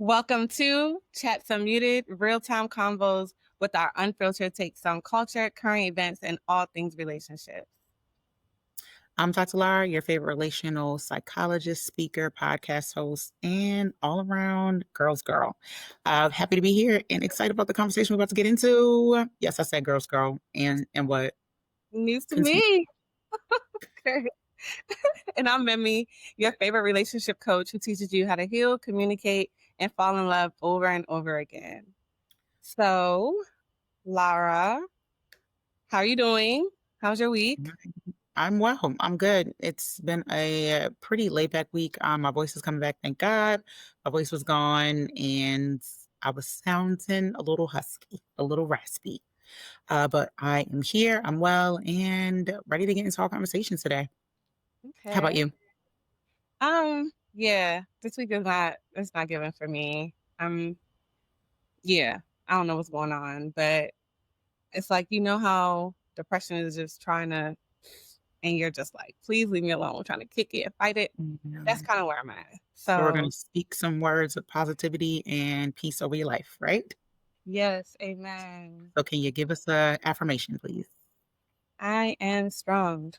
Welcome to Chats Unmuted, real-time convos with our unfiltered takes on culture, current events, and all things relationships. I'm Dr. Lara, your favorite relational psychologist, speaker, podcast host, and all around girl's girl. Happy to be here and excited about the conversation we're about to get into. Yes, I said girl's girl. And what? News to Continue. me. And I'm Mimi, your favorite relationship coach who teaches you how to heal, communicate, and fall in love over and over again. So, Lara, how are you doing? How's your week? I'm well. I'm good. It's been a pretty laid back week. My voice is coming back, thank God. My voice was gone and I was sounding a little husky, a little raspy. But I am here, I'm well, and ready to get into our conversation today. How about Okay. you? Yeah, this week is not given for me. Yeah, I don't know what's going on, but it's like, you know how depression is just trying to, and you're just like, please leave me alone, trying to kick it and fight it. That's Mhm. kind of where I'm at. So we're going So, to speak some words of positivity and peace over your life, right? yes, amen. So can you give us a affirmation, please? I am strong.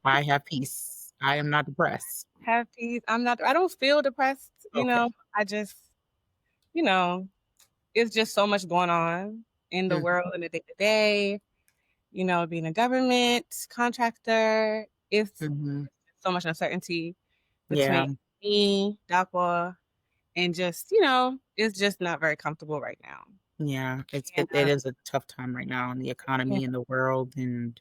I have peace. I am not depressed. Have peace. I don't feel depressed, Okay. I just, you know, it's just so much going on in the Mhm. world in the day to day, being a government contractor. It's Mhm. so much uncertainty between Yeah. me, Dakwa, and just, it's just not very comfortable right now. Yeah. And It is a tough time right now in the yeah, economy and the world and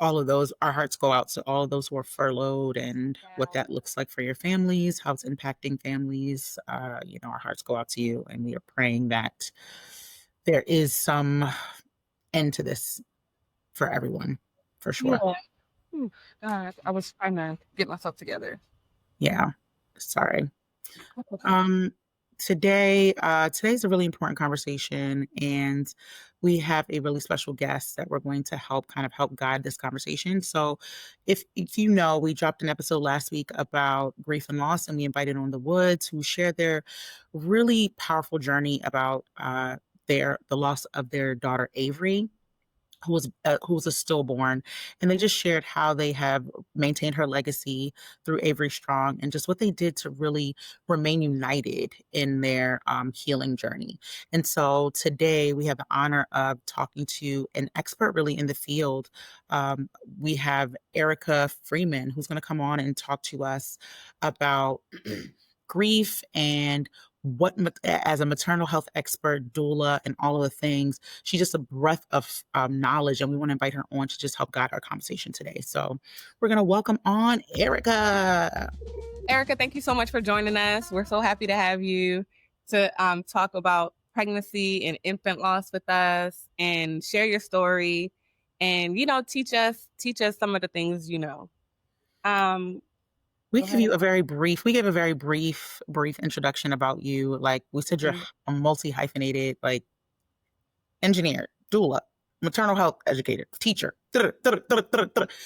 all of those. Our hearts go out to all of those who are furloughed and what that looks like for your families, how it's impacting families. Our hearts go out to you and we are praying that there is some end to this for everyone, for sure. yeah. God, I was trying to get myself together. Yeah. Sorry. That's okay. Um, today's a really important conversation, and we have a really special guest that we're going to help guide this conversation. So, if you know, we dropped an episode last week about grief and loss, and we invited on the Woods, who shared their really powerful journey about the loss of their daughter Avery, who was a stillborn, and they just shared how they have maintained her legacy through Avery Strong and just what they did to really remain united in their healing journey. And so today we have the honor of talking to an expert really in the field. Um, we have Erica Freeman, who's going to come on and talk to us about grief and as a maternal health expert, doula, and all of the things. She's just a breath of knowledge, and we want to invite her on to just help guide our conversation today. So we're going to welcome on Erica. Erica, thank you so much for joining us. We're so happy to have you to talk about pregnancy and infant loss with us and share your story and teach us some of the things you know. Um, We Go give ahead. you a very brief, we gave a very brief introduction about you. Like we said, you're a multi hyphenated, like engineer, doula, maternal health educator, teacher.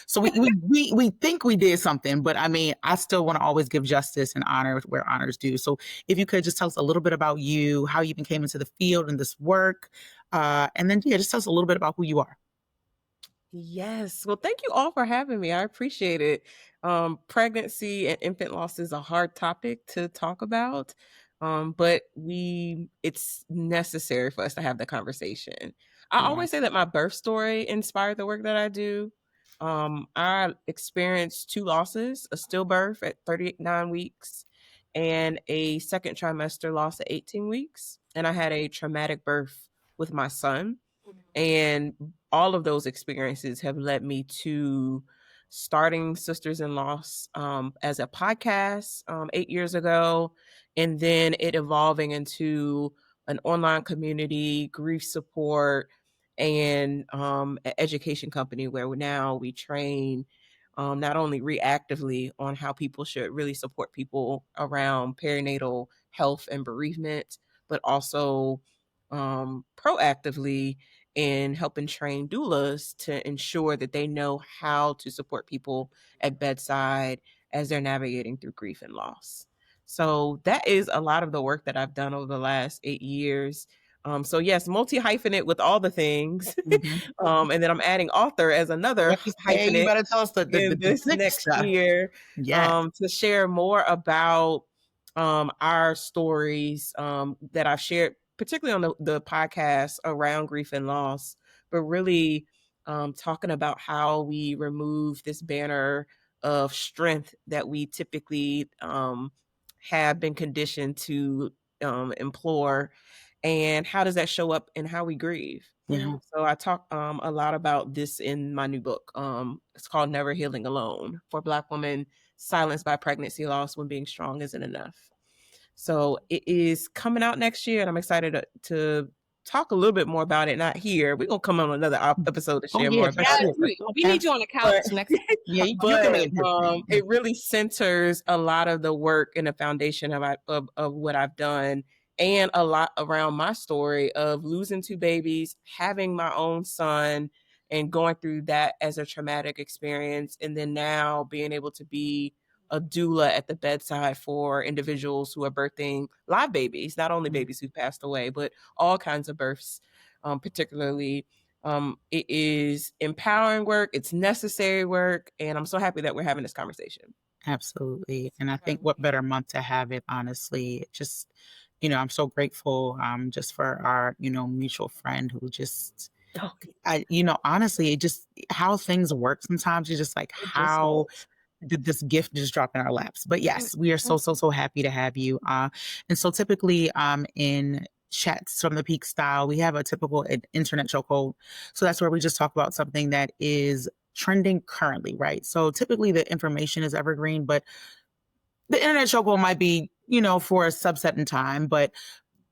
So we think we did something, but I mean, I still want to always give justice and honor where honors due. So if you could just tell us a little bit about you, how you even came into the field and this work, and then just tell us a little bit about who you are. Yes. Well, thank you all for having me. I appreciate it. Pregnancy and infant loss is a hard topic to talk about, but it's necessary for us to have the conversation. I Yeah. always say that my birth story inspired the work that I do. I experienced two losses: a stillbirth at 39 weeks and a second trimester loss at 18 weeks. And I had a traumatic birth with my son. And all of those experiences have led me to starting Sisters in Loss as a podcast 8 years ago, and then it evolving into an online community, grief support, and an education company where now we train not only reactively on how people should really support people around perinatal health and bereavement, but also proactively in helping train doulas to ensure that they know how to support people at bedside as they're navigating through grief and loss. So that is a lot of the work that I've done over the last 8 years. So yes, multi-hyphenate with all the things. Mhm. And then I'm adding author as another Hey, you hyphenate better tell us in the this good next stuff. year, Yes. to share more about our stories that I've shared, particularly on the podcast around grief and loss, but really talking about how we remove this banner of strength that we typically have been conditioned to implore, and how does that show up in how we grieve. Yeah. So I talk a lot about this in my new book. It's called Never Healing Alone, for Black women silenced by pregnancy loss when being strong isn't enough. So it is coming out next year, and I'm excited to talk a little bit more about it. Not here. We're gonna come on another episode to Oh, share yeah, more for about Yes, it. sure. we need you on the couch But next. Yeah, you can but make it. it really centers a lot of the work and the foundation of what I've done, and a lot around my story of losing two babies, having my own son, and going through that as a traumatic experience, and then now being able to be a doula at the bedside for individuals who are birthing live babies, not only babies who've passed away, but all kinds of births, particularly. It is empowering work, it's necessary work, and I'm so happy that we're having this conversation. Absolutely. And I think what better month to have it, honestly. It just, I'm so grateful just for our, mutual friend who just Oh, honestly, it just how things work sometimes. It's just like it just how works. did this gift just drop in our laps? But yes, we are so happy to have you. And so typically in chats from the Peak style, we have a typical internet chokehold. So that's where we just talk about something that is trending currently, right? So typically the information is evergreen, but the internet chokehold might be, for a subset in time, but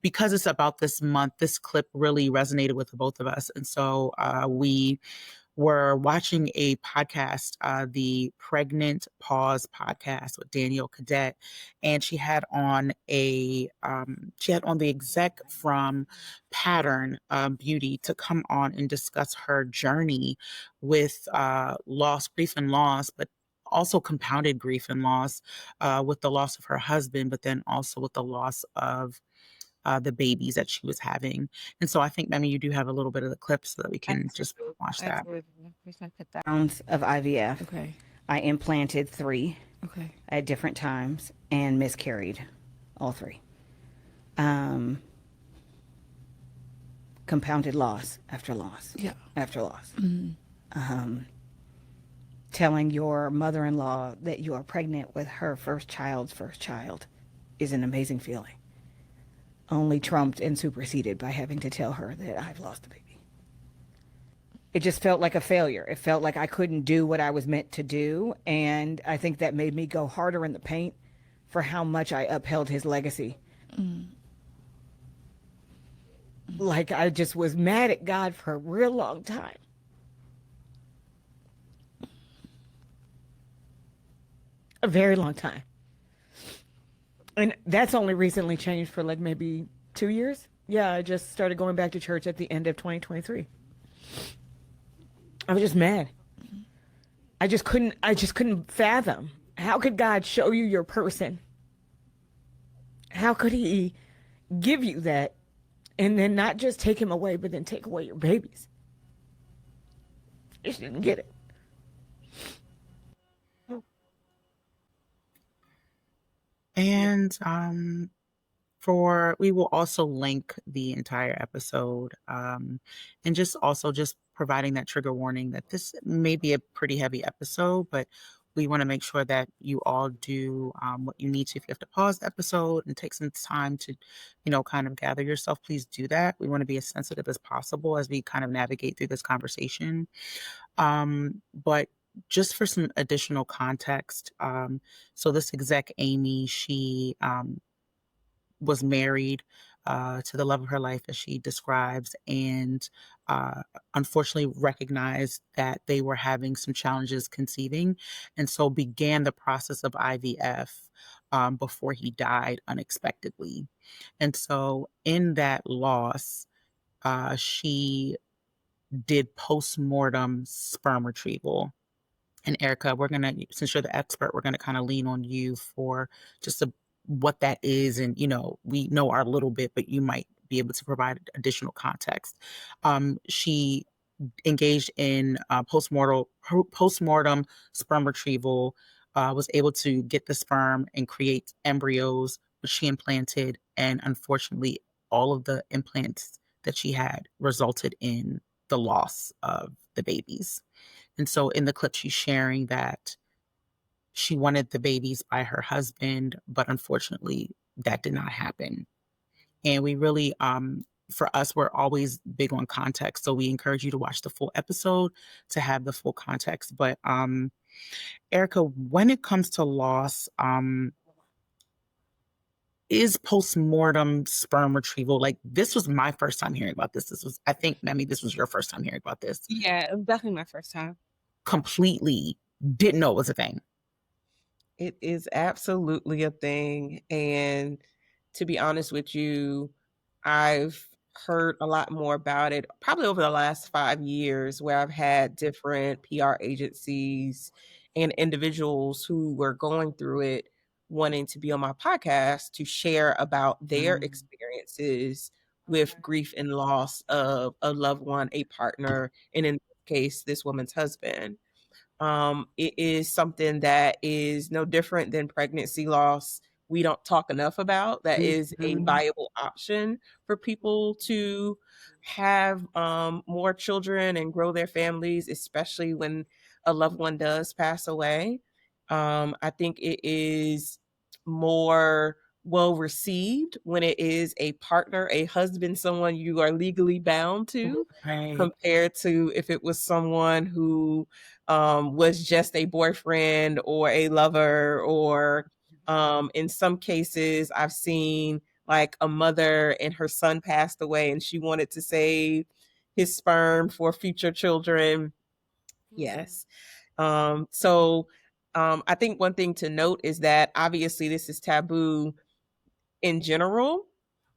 because it's about this month, this clip really resonated with the both of us. And so we were watching a podcast, the Pregnant Pause podcast with Danielle Cadet, and she had on the exec from Pattern Beauty to come on and discuss her journey with loss, grief and loss, but also compounded grief and loss with the loss of her husband, but then also with the loss of the babies that she was having. And so I think, Memmy, you do have a little bit of the clip so that we can just watch that. Rounds of IVF. Okay. I implanted 3 Okay. at different times and miscarried all 3. Compounded loss after loss. Yeah. After loss. Telling your mother-in-law that you are pregnant with her first child is an amazing feeling. Only trumped and superseded by having to tell her that I've lost a baby. It just felt like a failure. It felt like I couldn't do what I was meant to do. And I think that made me go harder in the paint for how much I upheld his legacy. Like I just was mad at God for a real long time. A very long time. And that's only recently changed for like maybe 2 years. Yeah, I just started going back to church at the end of 2023. I was just mad. I just couldn't fathom. How could God show you your person? How could he give you that and then not just take him away, but then take away your babies? I just didn't get it. And we will also link the entire episode and just providing that trigger warning that this may be a pretty heavy episode, but we want to make sure that you all do what you need to. If you have to pause the episode and take some time to, kind of gather yourself, please do that. We want to be as sensitive as possible as we kind of navigate through this conversation. But just for some additional context, so this exec, Amy, she was married to the love of her life, as she describes, and unfortunately recognized that they were having some challenges conceiving, and so began the process of IVF before he died unexpectedly. And so in that loss, she did post-mortem sperm retrieval. And Erica, since you're the expert, we're gonna kind of lean on you for just a what that is. And, we know our little bit, but you might be able to provide additional context. She engaged in postmortem sperm retrieval, was able to get the sperm and create embryos, which she implanted. And unfortunately, all of the implants that she had resulted in the loss of the babies. And so in the clip, she's sharing that she wanted the babies by her husband, but unfortunately, that did not happen. And we really, for us, we're always big on context. So we encourage you to watch the full episode to have the full context. But Erica, when it comes to loss, is postmortem sperm retrieval, like, this was my first time hearing about this. This was, I think, Memi, this was your first time hearing about this. Yeah, it was definitely my first time. Completely didn't know it was a thing. It is absolutely a thing. And to be honest with you, I've heard a lot more about it probably over the last 5 years, where I've had different PR agencies and individuals who were going through it wanting to be on my podcast to share about their experiences with grief and loss of a loved one, a partner, and in this case, this woman's husband. It is something that is no different than pregnancy loss. We don't talk enough about. That is a viable option for people to have more children and grow their families, especially when a loved one does pass away. I think it is more well received when it is a partner, a husband, someone you are legally bound to, Right. compared to if it was someone who was just a boyfriend or a lover, or in some cases I've seen like a mother and her son passed away and she wanted to save his sperm for future children. Yes. I think one thing to note is that obviously this is taboo in general,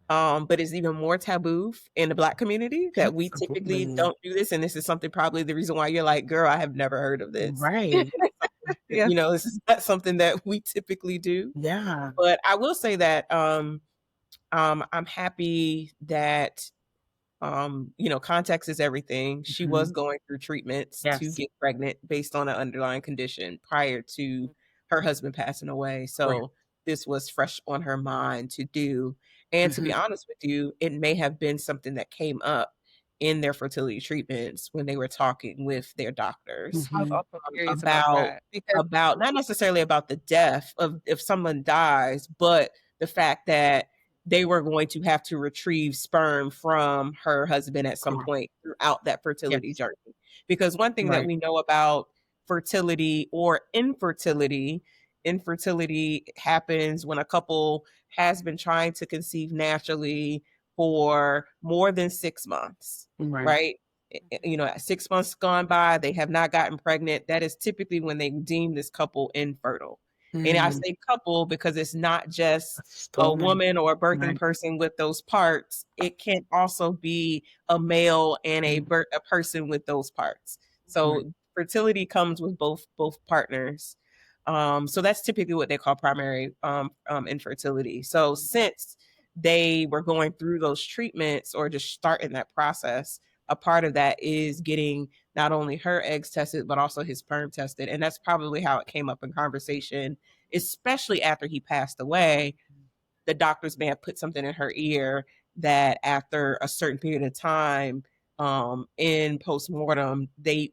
but it's even more taboo in the Black community, that we typically Absolutely. don't do this. And this is something, probably the reason why you're like, girl, I have never heard of this. Right. Yeah. This is not something that we typically do. Yeah. But I will say that I'm happy that context is everything. She was going through treatments to get pregnant based on an underlying condition prior to her husband passing away. So this was fresh on her mind to do. And to be honest with you, it may have been something that came up in their fertility treatments when they were talking with their doctors. I was also curious about that because about not necessarily about the death of if someone dies, but the fact that they were going to have to retrieve sperm from her husband at some point throughout that fertility journey. Because one thing that we know about fertility or infertility happens when a couple has been trying to conceive naturally for more than 6 months, right? At 6 months gone by, they have not gotten pregnant. That is typically when they deem this couple infertile. And I say couple because it's not just a woman or a birthing person with those parts. It can also be a male and a person with those parts. So fertility comes with both partners. So that's typically what they call primary infertility. So since they were going through those treatments or just starting that process, a part of that is getting not only her eggs tested, but also his sperm tested. And that's probably how it came up in conversation, especially after he passed away. The doctors may have put something in her ear that after a certain period of time in postmortem, they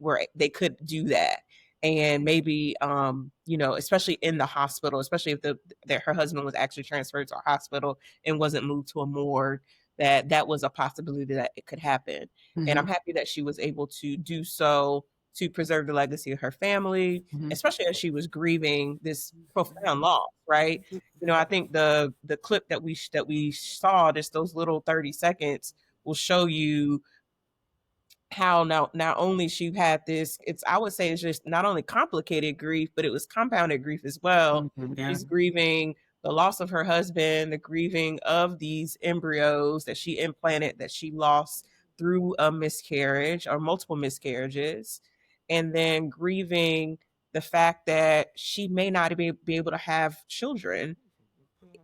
could do that. And maybe, especially in the hospital, especially if that her husband was actually transferred to a hospital and wasn't moved to a morgue, that was a possibility that it could happen. And I'm happy that she was able to do so to preserve the legacy of her family, especially as she was grieving this profound loss, right? I think the clip that we saw, just those little 30 seconds, will show you how not only she had this, I would say it's just not only complicated grief, but it was compounded grief as well. She's grieving the loss of her husband, the grieving of these embryos that she implanted, that she lost through a miscarriage or multiple miscarriages, and then grieving the fact that she may not be able to have children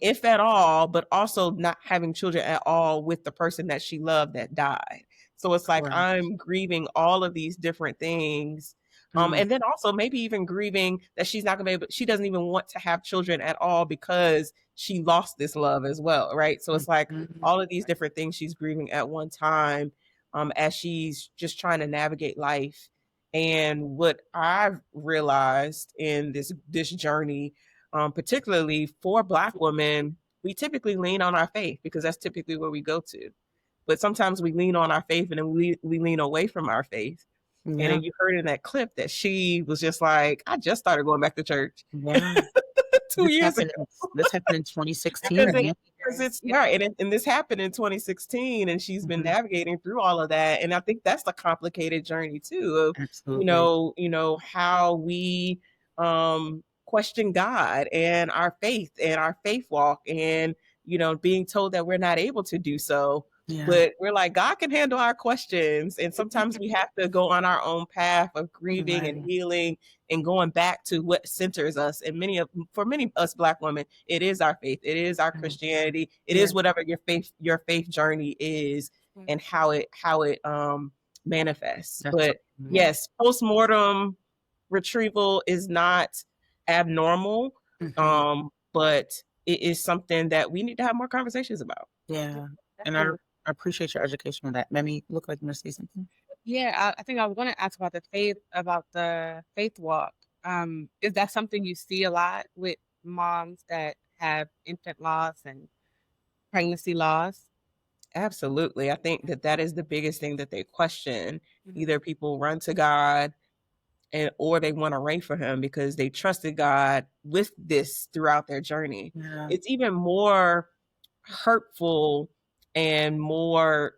if at all, but also not having children at all with the person that she loved that died. So it's like Correct. I'm grieving all of these different things. And then also maybe even grieving that she's not gonna be able, she doesn't even want to have children at all because she lost this love as well, right? So it's like all of these different things she's grieving at one time, as she's just trying to navigate life. And what I've realized in this journey, particularly for Black women, we typically lean on our faith because that's typically where we go to. But sometimes we lean on our faith and then we lean away from our faith. And Yeah. then you heard in that clip that she was just like, I just started going back to church Yeah. 2 years ago. This happened in 2016. Because it's right. And this happened in 2016, and she's been navigating through all of that. And I think that's the complicated journey too of, Absolutely. how we question God and our faith walk, and being told that we're not able to do so. Yeah. But we're like, God can handle our questions. And sometimes we have to go on our own path of grieving and healing and going back to what centers us. And for many of us Black women, it is our faith. It is our Christianity. It is whatever your faith journey is and how it manifests. But yes, postmortem retrieval is not abnormal. But it is something that we need to have more conversations about. Yeah. And I appreciate your education on that. Mamie, look like you want to say something. Yeah, I think I was going to ask about the faith walk. Is that something you see a lot with moms that have infant loss and pregnancy loss? Absolutely. I think that is the biggest thing that they question. Either people run to God or they want to reign for him because they trusted God with this throughout their journey. Yeah. It's even more hurtful and more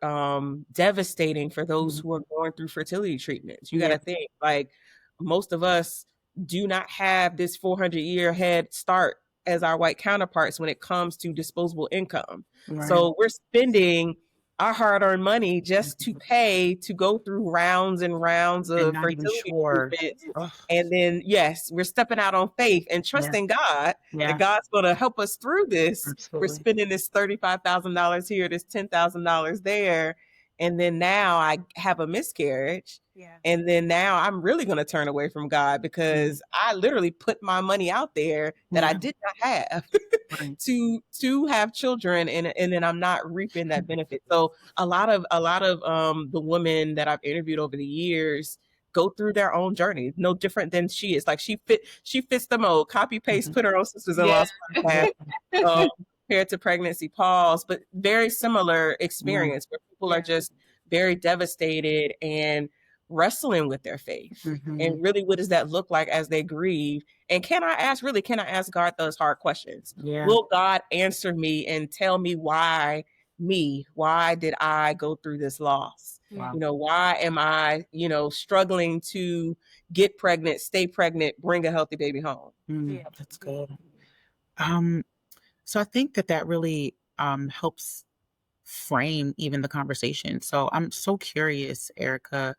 devastating for those who are going through fertility treatments. You got to think, like, most of us do not have this 400-year head start as our white counterparts when it comes to disposable income. So we're spending our hard-earned money just to pay to go through rounds and rounds of fertility treatments. And then, yes, we're stepping out on faith and trusting God that God's going to help us through this. Absolutely. We're spending this $35,000 here, this $10,000 there. And then now I have a miscarriage. And then now I'm really going to turn away from God because I literally put my money out there that I did not have to have children, and then I'm not reaping that benefit. So a lot of the women that I've interviewed over the years go through their own journey, no different than she is. Like she fits the mold, copy paste, put her own sisters-in-law's podcast, compared to pregnancy pause, but very similar experience where people are just very devastated and wrestling with their faith. And really, what does that look like as they grieve? And can I ask God those hard questions? Will God answer me and tell me why did I go through this loss? Why am I, struggling to get pregnant, stay pregnant, bring a healthy baby home? That's good. So I think that really helps frame even the conversation. So I'm so curious, Erica,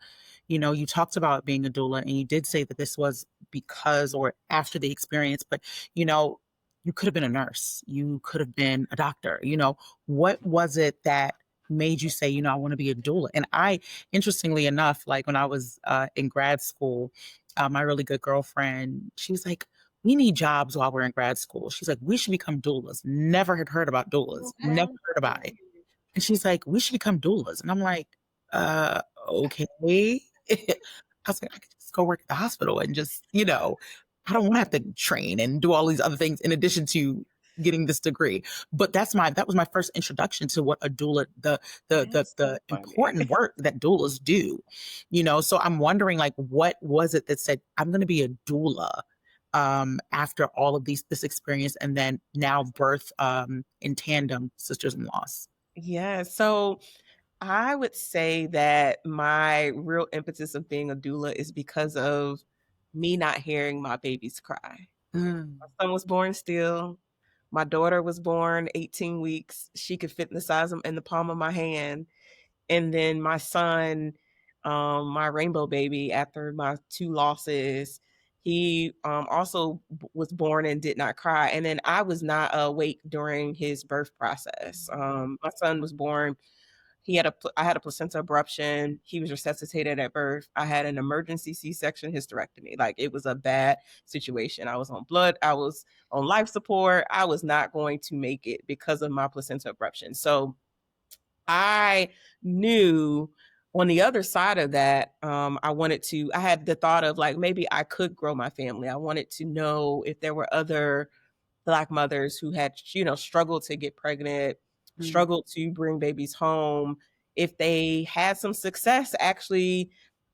you talked about being a doula and you did say that this was because or after the experience, but you could have been a nurse, you could have been a doctor, what was it that made you say, I want to be a doula? And I, interestingly enough, like when I was in grad school, my really good girlfriend, she was like, we need jobs while we're in grad school. She's like, we should become doulas. Never had heard about doulas, never heard about it. And she's like, we should become doulas. And I'm like, okay. I was like, I could just go work at the hospital and just, I don't want to have to train and do all these other things in addition to getting this degree. But that was my first introduction to what a doula, the important work that doulas do, so I'm wondering, like, what was it that said, I'm going to be a doula after all of this experience and then now birth in tandem sisters-in-laws? Yeah. So I would say that my real impetus of being a doula is because of me not hearing my babies cry. My son was born still. My daughter was born 18 weeks. She could fit in the palm of my hand. And then my son, my rainbow baby, after my 2 losses, He also was born and did not cry. And then I was not awake during his birth process. My son was born. I had a placenta abruption. He was resuscitated at birth. I had an emergency C-section hysterectomy. Like, it was a bad situation. I was on blood. I was on life support. I was not going to make it because of my placenta abruption. So I knew on the other side of that, I had the thought of, like, maybe I could grow my family. I wanted to know if there were other Black mothers who had, struggled to get pregnant, struggled to bring babies home, if they had some success actually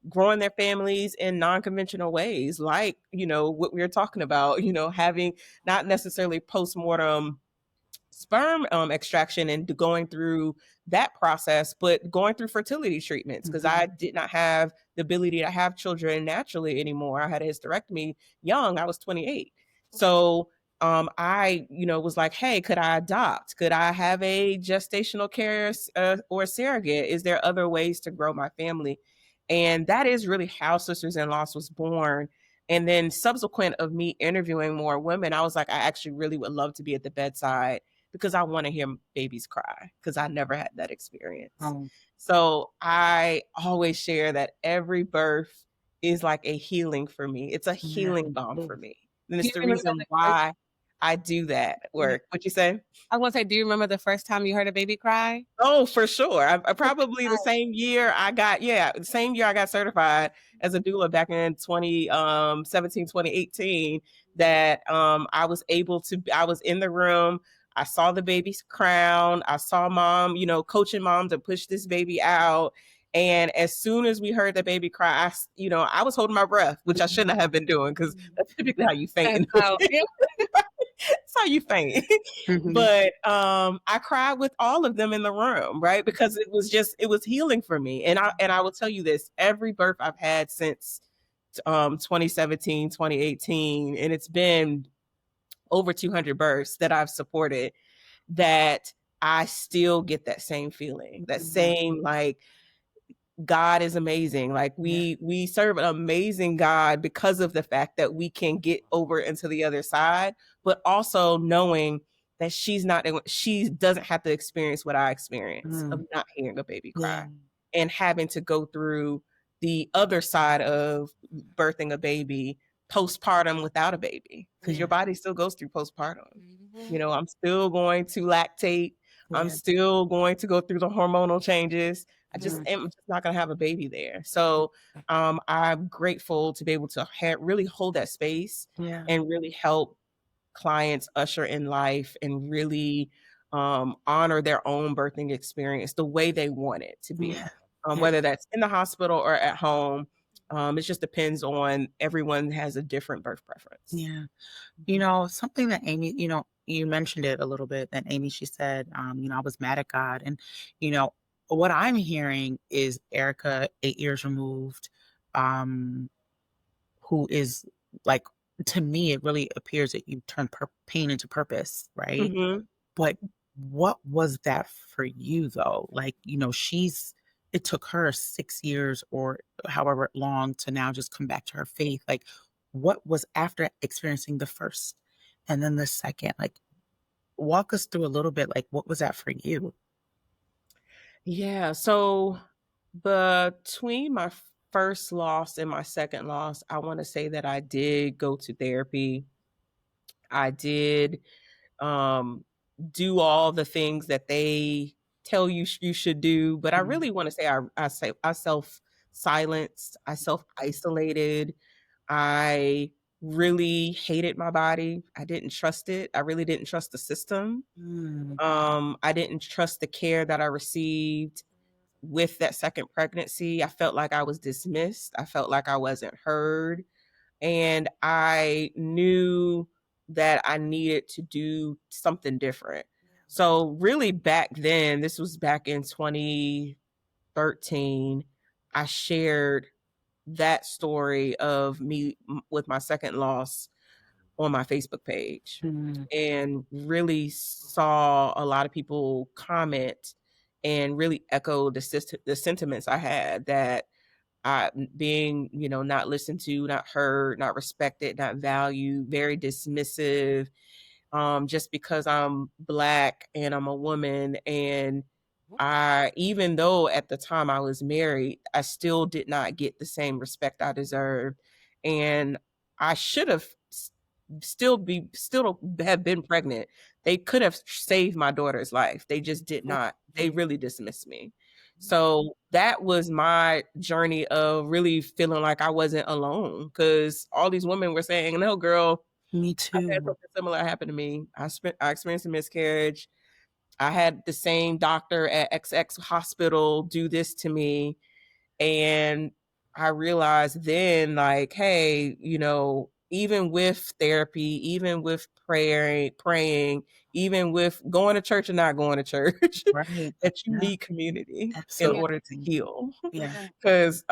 growing their families in non-conventional ways, like, what we were talking about, having not necessarily post-mortem sperm extraction and going through that process, but going through fertility treatments, because I did not have the ability to have children naturally anymore. I had a hysterectomy young. I was 28. So I, was like, hey, could I adopt? Could I have a gestational care or surrogate? Is there other ways to grow my family? And that is really how Sisters in Loss was born. And then subsequent of me interviewing more women, I was like, I actually really would love to be at the bedside because I want to hear babies cry, because I never had that experience. So I always share that every birth is like a healing for me. It's a healing balm for me. And it's the reason why I do that work. What you say? I want to say, do you remember the first time you heard a baby cry? Oh, for sure. I probably the same year I got certified as a doula back in 2017, 2018, that I was in the room. I saw the baby's crown. I saw mom, coaching mom to push this baby out. And as soon as we heard the baby cry, I was holding my breath, which I shouldn't have been doing, because that's typically how you faint. That's how you faint. But I cried with all of them in the room, right? Because it was healing for me. And I will tell you this, every birth I've had since 2017, 2018, and it's been over 200 births that I've supported, that I still get that same feeling, that same, like, God is amazing. Like, we serve an amazing God because of the fact that we can get over into the other side, but also knowing that she doesn't have to experience what I experience of not hearing a baby cry and having to go through the other side of birthing a baby postpartum without a baby, because your body still goes through postpartum. I'm still going to lactate. I'm still going to go through the hormonal changes. I just am just not going to have a baby there. So I'm grateful to be able to really hold that space and really help clients usher in life and really honor their own birthing experience the way they want it to be, whether that's in the hospital or at home. It just depends on, everyone has a different birth preference. Something that Amy, you mentioned it a little bit, that Amy, she said, I was mad at God. And, what I'm hearing is Erica, 8 years removed, who is, like, to me, it really appears that you turn pain into purpose, right? But what was that for you, though? Like, it took her 6 years or however long to now just come back to her faith. Like, what was after experiencing the first and then the second? Like, walk us through a little bit, like, what was that for you? Yeah. So between my first loss and my second loss, I want to say that I did go to therapy. I did do all the things that they tell you you should do, but I really want to say I self silenced, I self isolated. I really hated my body. I didn't trust it. I really didn't trust the system. I didn't trust the care that I received with that second pregnancy. I felt like I was dismissed. I felt like I wasn't heard. And I knew that I needed to do something different. So really back then, this was back in 2013, I shared that story of me with my second loss on my Facebook page, and really saw a lot of people comment and really echo the sentiments I had, that being, not listened to, not heard, not respected, not valued, very dismissive, just because I'm Black and I'm a woman. And even though at the time I was married, I still did not get the same respect I deserved. And I should have still have been pregnant. They could have saved my daughter's life. They just did not. They really dismissed me. So that was my journey of really feeling like I wasn't alone, because all these women were saying, no, girl, Me I had too. something similar happen to me. I experienced a miscarriage. I had the same doctor at Exec hospital do this to me. And I realized then, like, hey, even with therapy, even with praying, even with going to church and not going to church, Right. that you Yeah. need community in Absolutely. order to heal. Yeah. Because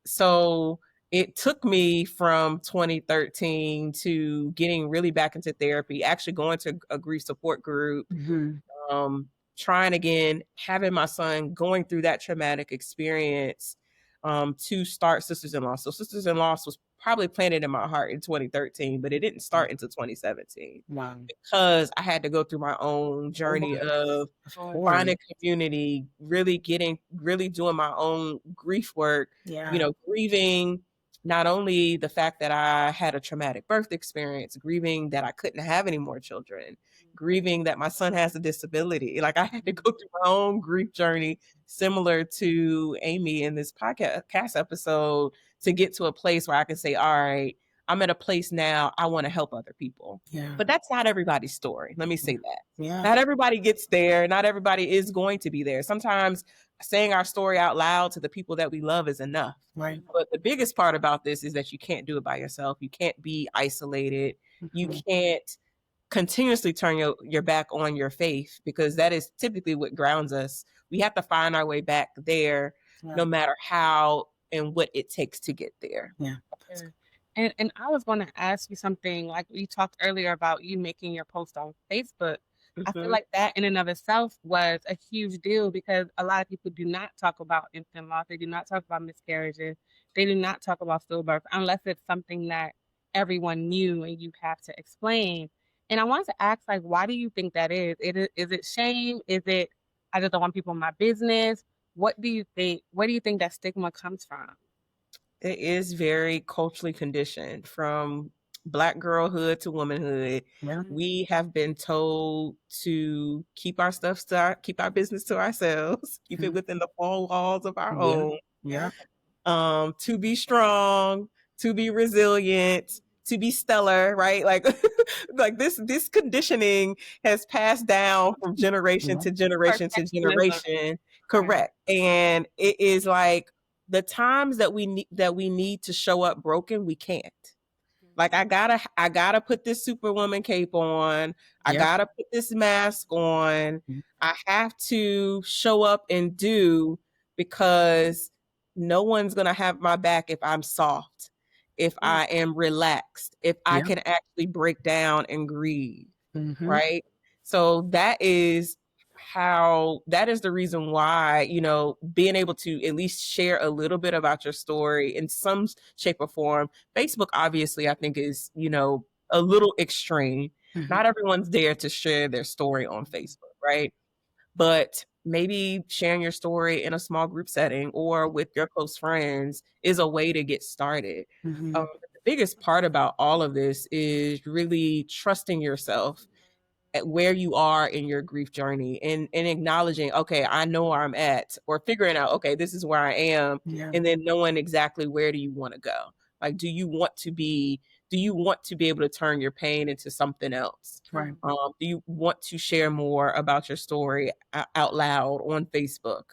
so it took me from 2013 to getting really back into therapy, actually going to a grief support group, trying again, having my son going through that traumatic experience, to start Sisters-in-Law. So Sisters-in-Law was probably planted in my heart in 2013, but it didn't start until 2017. Wow. Because I had to go through my own journey of finding community, really doing my own grief work, grieving not only the fact that I had a traumatic birth experience, grieving that I couldn't have any more children, grieving that my son has a disability. Like, I had to go through my own grief journey, similar to Amy in this podcast episode, to get to a place where I can say, all right, I'm at a place now, I want to help other people. Yeah. But that's not everybody's story. Let me say that. Yeah. Not everybody gets there. Not everybody is going to be there. Sometimes saying our story out loud to the people that we love is enough. Right. But the biggest part about this is that you can't do it by yourself. You can't be isolated. You can't continuously turn your back on your faith, because that is typically what grounds us. We have to find our way back there, no matter how and what it takes to get there. Yeah. And I was going to ask you something, like we talked earlier about you making your post on Facebook. I feel like that in and of itself was a huge deal, because a lot of people do not talk about infant loss. They do not talk about miscarriages. They do not talk about stillbirth unless it's something that everyone knew and you have to explain. And I wanted to ask, like, why do you think that is? Is it shame? Is it, I just don't want people in my business? What do you think? Where do you think that stigma comes from? It is very culturally conditioned, from Black girlhood to womanhood. Yeah. We have been told to keep our business to ourselves, keep it within the four walls of our home. Yeah. To be strong, to be resilient, to be stellar, right? Like, like this conditioning has passed down from generation to generation to generation. Correct. And it is like, the times that we need to show up broken, we can't. Like, I gotta put this superwoman cape on. I gotta put this mask on. I have to show up and do, because no one's gonna have my back if I'm soft, if I am relaxed, if I can actually break down and grieve. Right. So that is the reason why, being able to at least share a little bit about your story in some shape or form. Facebook, obviously, I think is, a little extreme. Not everyone's there to share their story on Facebook, right? But maybe sharing your story in a small group setting or with your close friends is a way to get started. The biggest part about all of this is really trusting yourself at where you are in your grief journey, and acknowledging, okay, I know where I'm at, or figuring out, okay, this is where I am. And then knowing exactly where do you want to go. Like, do you want to be able to turn your pain into something else? Right. Do you want to share more about your story out loud on Facebook?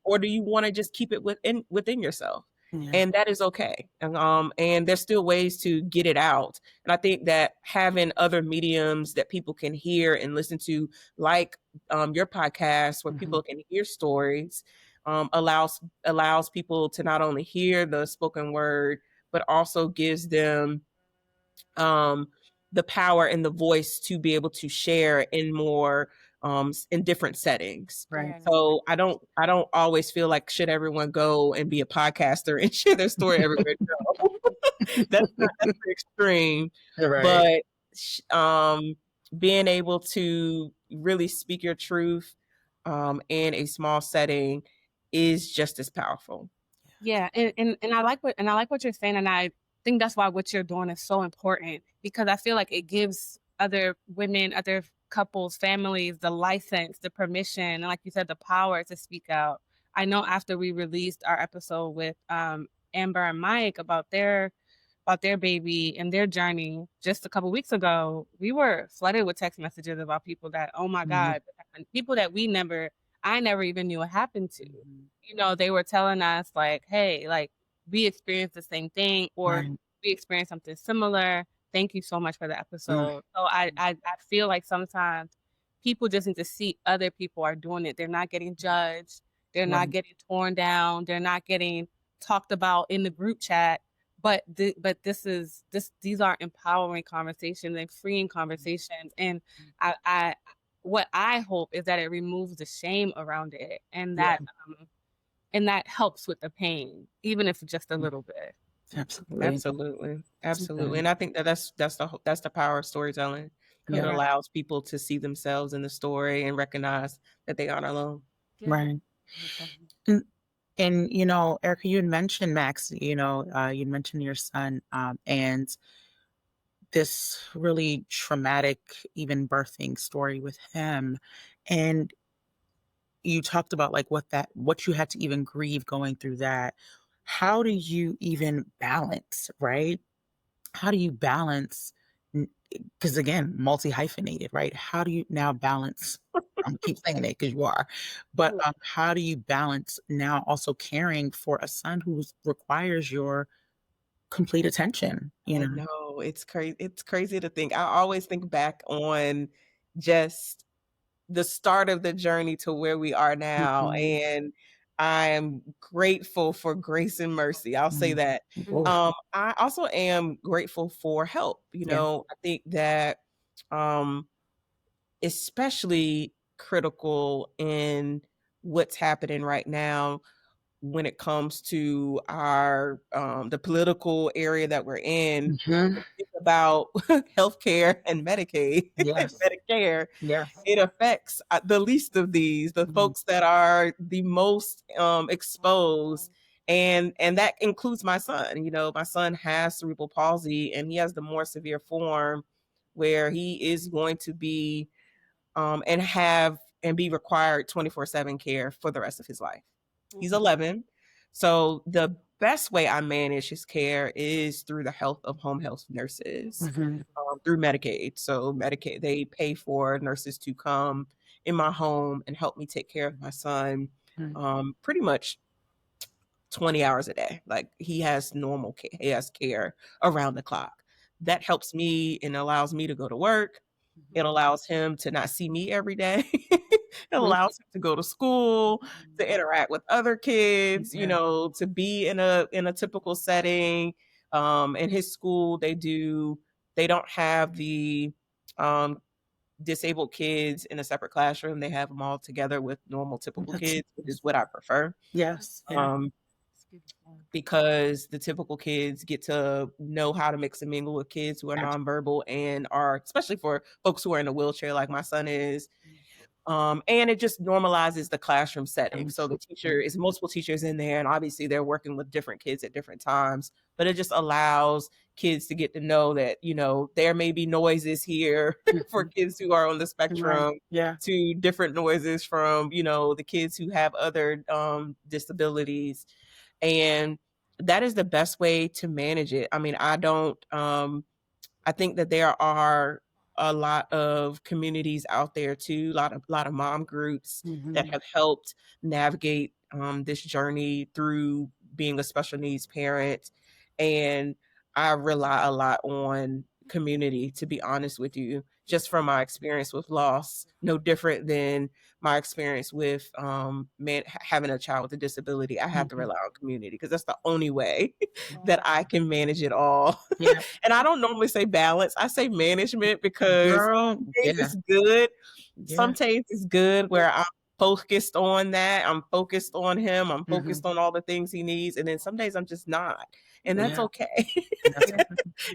Or do you want to just keep it within yourself? And that is okay. And there's still ways to get it out. And I think that having other mediums that people can hear and listen to, like your podcast, where people can hear stories, allows people to not only hear the spoken word, but also gives them the power and the voice to be able to share in more in different settings. Right. So I don't always feel like should everyone go and be a podcaster and share their story everywhere. No. That's the extreme. Right. But being able to really speak your truth in a small setting is just as powerful. Yeah, and I like what you're saying, and I think that's why what you're doing is so important, because I feel like it gives other women, other couples, families the license, the permission, and like you said, the power to speak out. I know after we released our episode with Amber and Mike about their baby and their journey just a couple weeks ago, we were flooded with text messages about people that, oh my God, people that I never even knew what happened to. You know, they were telling us like, hey, like we experienced the same thing, or we experienced something similar. Thank you so much for the episode. So I feel like sometimes people just need to see other people are doing it. They're not getting judged. They're not getting torn down. They're not getting talked about in the group chat. But these are empowering conversations and freeing conversations. And what I hope is that it removes the shame around it, and that helps with the pain, even if just a little bit. Absolutely. And I think that's the power of storytelling. It allows people to see themselves in the story and recognize that they aren't alone. Right. And you know, Erica, you had mentioned Max, you mentioned your son, and this really traumatic, even birthing story with him. And you talked about like what you had to even grieve going through that. How do you even balance, right? How do you balance? Because again, multi-hyphenated, right? How do you now balance? Keep saying it because you are, but how do you balance now also caring for a son who requires your complete attention? You know, No, it's crazy. It's crazy to think. I always think back on just the start of the journey to where we are now, and I am grateful for grace and mercy. I'll say that. I also am grateful for help. You know, I think that especially critical in what's happening right now when it comes to our the political area that we're in. Think about healthcare and Medicaid and Medicare. It affects the least of these, the folks that are the most exposed, and that includes my son. You know, my son has cerebral palsy, and he has the more severe form where he is going to be and be required 24/7 care for the rest of his life. He's 11. So the best way I manage his care is through the help of home health nurses, through Medicaid. So Medicaid, they pay for nurses to come in my home and help me take care of my son pretty much 20 hours a day. Like he has normal care, he has care around the clock. That helps me and allows me to go to work. It allows him to not see me every day. It allows him to go to school, to interact with other kids, you know, to be in a typical setting. In his school, they don't have the disabled kids in a separate classroom. They have them all together with normal, typical kids, which is what I prefer. Because the typical kids get to know how to mix and mingle with kids who are nonverbal and are, especially for folks who are in a wheelchair like my son is. And it just normalizes the classroom setting. So the teacher is multiple teachers in there, and obviously they're working with different kids at different times, but it just allows kids to get to know that, you know, there may be noises here for kids who are on the spectrum to different noises from, you know, the kids who have other disabilities. And that is the best way to manage it. I mean, I think that there are a lot of communities out there too, a lot of mom groups that have helped navigate this journey through being a special needs parent. And I rely a lot on community, to be honest with you. just from my experience with loss, no different than my experience with having a child with a disability. I have to rely on community because that's the only way that I can manage it all. Yeah. And I don't normally say balance. I say management because Girl, it's good. Yeah. Some days it's good where I'm focused on that. I'm focused on him. I'm focused on all the things he needs. And then some days I'm just not. And that's okay. And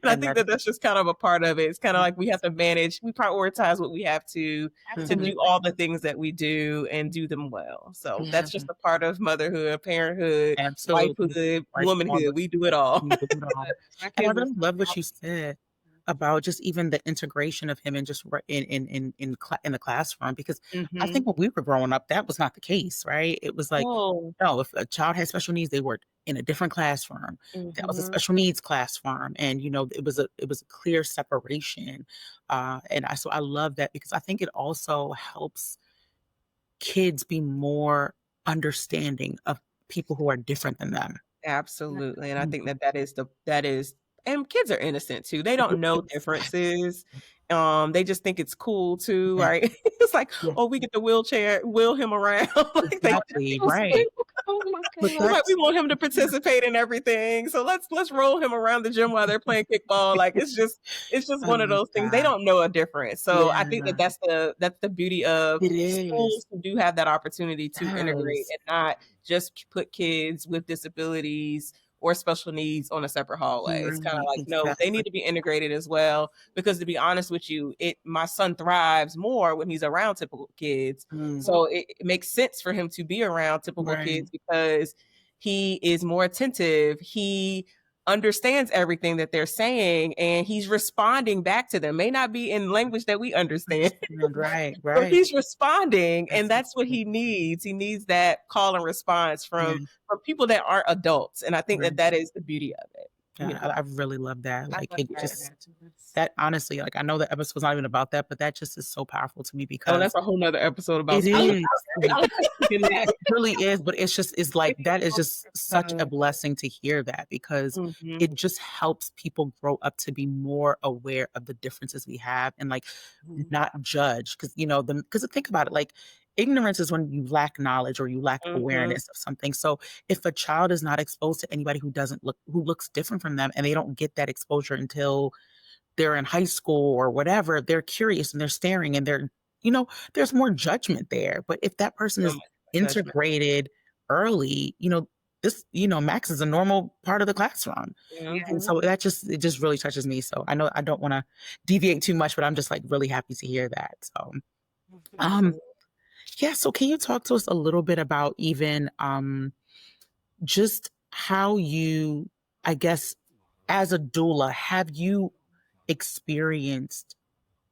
I think that that's just kind of a part of it. It's kind of like we have to manage, we prioritize what we have to do all the things that we do and do them well. So that's just a part of motherhood, parenthood, wifehood, womanhood. We do it all. And I really love what you said about just even the integration of him and just in the classroom, because I think when we were growing up, that was not the case, right? It was like, no, if a child had special needs, they were in a different classroom. That was a special needs classroom, and it was a clear separation. So I love that because I think it also helps kids be more understanding of people who are different than them. Absolutely. And I think that is, and kids are innocent too. They don't know differences. They just think it's cool too, right? It's like, oh, we get the wheel him around. Exactly, right. Like, we want him to participate in everything. So let's roll him around the gym while they're playing kickball. Like it's just one of those things. They don't know a difference. So I think that's the beauty of schools who do have that opportunity to integrate and not just put kids with disabilities or special needs on a separate hallway. It's kind of like, no, they need to be integrated as well. Because to be honest with you, my son thrives more when he's around typical kids. So it makes sense for him to be around typical kids because he is more attentive. He understands everything that they're saying and he's responding back to them. May not be in language that we understand. Right. But he's responding, and that's what he needs. He needs that call and response from people that aren't adults. And I think that is the beauty of it. I really love that. Like that honestly, like I know the episode's not even about that, but that just is so powerful to me because that's a whole nother episode about it is. It really is, but it's like that is just such a blessing to hear that because it just helps people grow up to be more aware of the differences we have and like not judge because think about it, like ignorance is when you lack knowledge or you lack awareness of something. So if a child is not exposed to anybody who looks different from them and they don't get that exposure until they're in high school or whatever, they're curious and they're staring and they're, there's more judgment there. But if that person is integrated early, Max is a normal part of the classroom. And so it just really touches me. So I know I don't want to deviate too much, but I'm just like really happy to hear that. So, so can you talk to us a little bit about even just how you, I guess, as a doula, have you experienced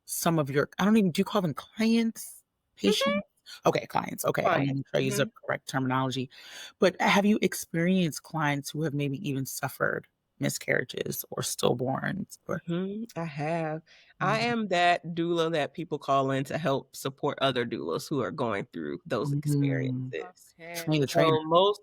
some of your, do you call them clients, patients? Okay, clients. Okay, I'm going to try to use the correct terminology. But have you experienced clients who have maybe even suffered miscarriages or stillborns? I have. I am that doula that people call in to help support other doulas who are going through those experiences. So most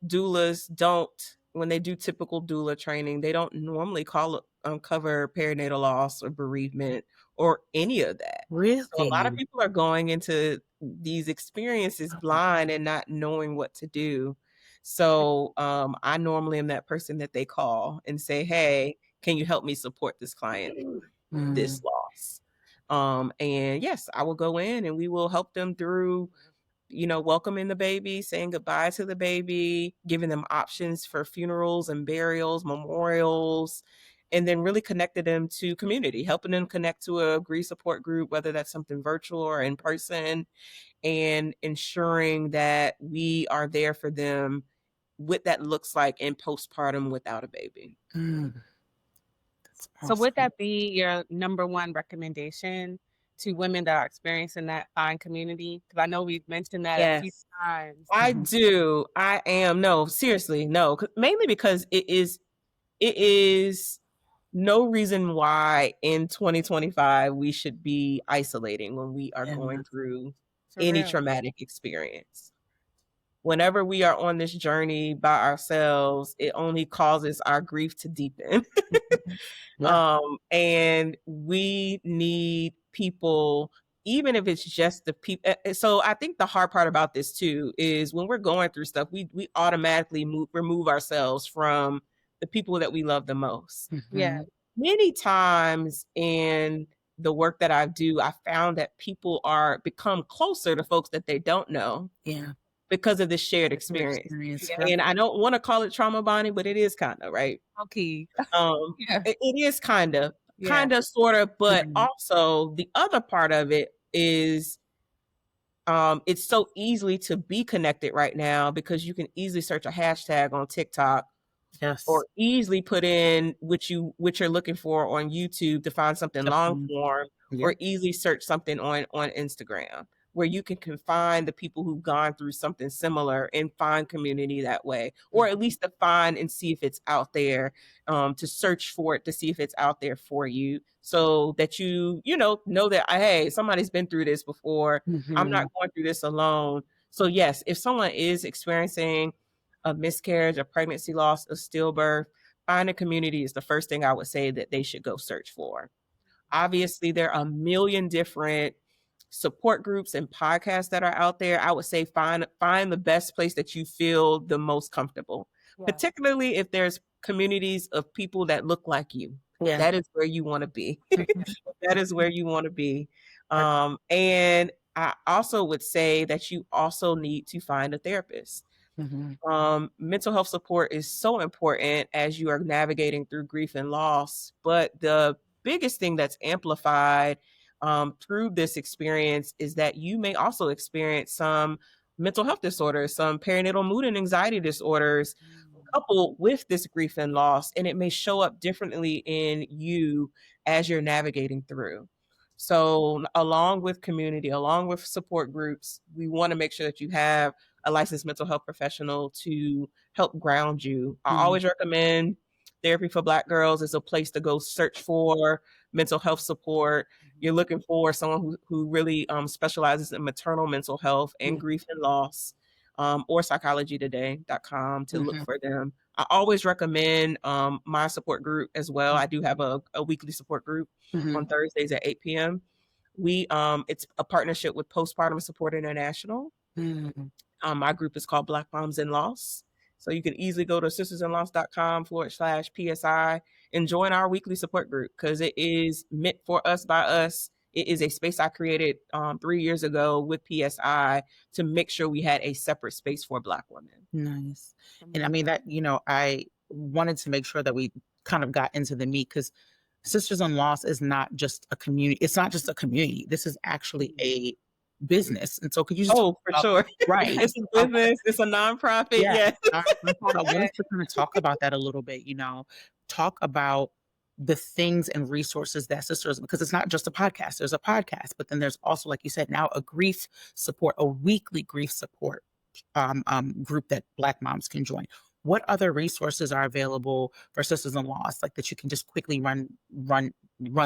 doulas don't, when they do typical doula training, they don't normally cover perinatal loss or bereavement or any of that. Really? So a lot of people are going into these experiences blind and not knowing what to do. So I normally am that person that they call and say, hey, can you help me support this client, this loss? And yes, I will go in and we will help them through, welcoming the baby, saying goodbye to the baby, giving them options for funerals and burials, memorials, and then really connecting them to community, helping them connect to a grief support group, whether that's something virtual or in person, and ensuring that we are there for them, what that looks like in postpartum without a baby. So would that be your number one recommendation to women that are experiencing that fine community? Because I know we've mentioned that a few times. I do. I am. No, seriously, no. Mainly because it is no reason why in 2025 we should be isolating when we are going through any traumatic experience. whenever we are on this journey by ourselves, it only causes our grief to deepen. Yeah. And we need people, even if it's just the people. So I think the hard part about this too is when we're going through stuff, we automatically remove ourselves from the people that we love the most. Yeah. Many times in the work that I do, I found that people become closer to folks that they don't know. Yeah. Because of this shared experience. Yeah. And I don't want to call it trauma bonding, but it is kind of, right? Okay. Yeah. It is kind of, Yeah. sort of, but also the other part of it is it's so easily to be connected right now because you can easily search a hashtag on TikTok. Yes. Or easily put in what you're looking for on YouTube to find something long form, or easily search something on Instagram, where you can find the people who've gone through something similar and find community that way, or at least to find and see if it's out there, to search for it to see if it's out there for you, so that you know that, hey, somebody's been through this before. I'm not going through this alone. So yes, if someone is experiencing a miscarriage, a pregnancy loss, a stillbirth, find a community is the first thing I would say that they should go search for. Obviously, there are a million different support groups and podcasts that are out there. I would say find the best place that you feel the most comfortable, particularly if there's communities of people that look like you. Yeah. That is where you want to be. That is where you want to be. And I also would say that you also need to find a therapist. Mental health support is so important as you are navigating through grief and loss. But the biggest thing that's amplified through this experience is that you may also experience some mental health disorders, some perinatal mood and anxiety disorders coupled with this grief and loss, and it may show up differently in you as you're navigating through. So along with community, along with support groups, we want to make sure that you have a licensed mental health professional to help ground you. I always recommend Therapy for Black Girls is a place to go search for mental health support. You're looking for someone who really specializes in maternal mental health and grief and loss, or psychologytoday.com to look for them. I always recommend my support group as well. I do have a weekly support group on Thursdays at 8 p.m. It's a partnership with Postpartum Support International. My group is called Black Moms in Loss. So you can easily go to sistersinloss.com/PSI and join our weekly support group, because it is meant for us by us. It is a space I created 3 years ago with PSI to make sure we had a separate space for Black women. Nice. And I mean that, I wanted to make sure that we kind of got into the meat, because Sisters in Loss is not just a community. It's not just a community. This is actually a business. And so could you just for sure. Right. It's a business. It's a nonprofit. Yeah. Yeah. I wanted to kind of talk about that a little bit, talk about the things and resources that Sisters, because it's not just a podcast. There's a podcast, but then there's also, like you said, now a grief support, a weekly grief support group that Black moms can join. What other resources are available for Sisters in Loss, like that you can just quickly run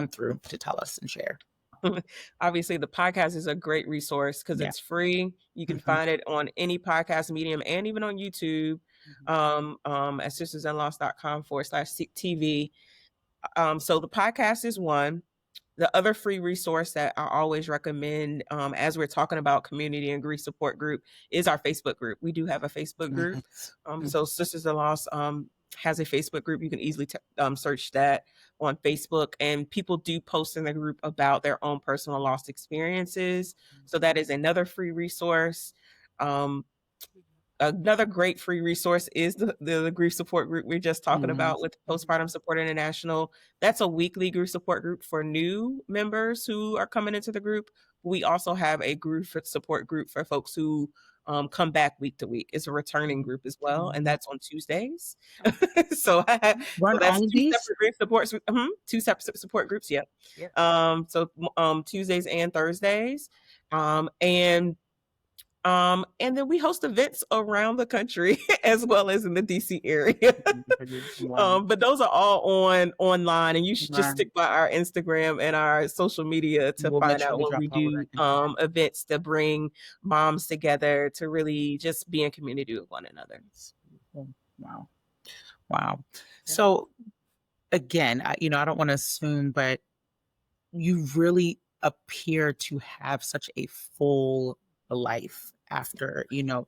through to tell us and share? Obviously, the podcast is a great resource because it's free. You can find it on any podcast medium and even on YouTube at sistersinloss.com/TV. So the podcast is one. The other free resource that I always recommend as we're talking about community and grief support group is our Facebook group. We do have a Facebook group. So Sisters in Loss has a Facebook group. You can easily search that on Facebook, and people do post in the group about their own personal loss experiences. So that is another free resource. Another great free resource is the grief support group we're just talking about with Postpartum Support International. That's a weekly grief support group for new members who are coming into the group. We also have a grief support group for folks who come back week to week. It's a returning group as well, and that's on Tuesdays. So that's two separate grief supports. Two separate support groups. Yep. So Tuesdays and Thursdays, and And then we host events around the country as well as in the DC area. Wow. But those are all online, and you should just Right. stick by our Instagram and our social media to We'll make find sure out we when drop we all of do that. events to bring moms together to really just be in community with one another. Wow. Wow. So again, I don't want to assume, but you really appear to have such a full life after, no,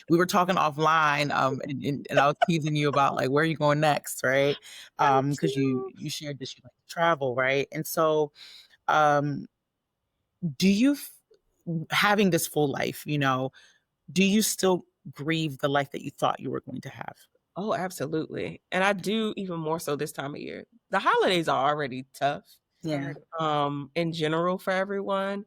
we were talking offline, and I was teasing you about like, where are you going next? Right. Thank Because you, you. you shared this, you like to travel. Right. And so, um, do you, having this full life, do you still grieve the life that you thought you were going to have? Oh, absolutely. And I do even more so this time of year. The holidays are already tough, Yeah. in general for everyone.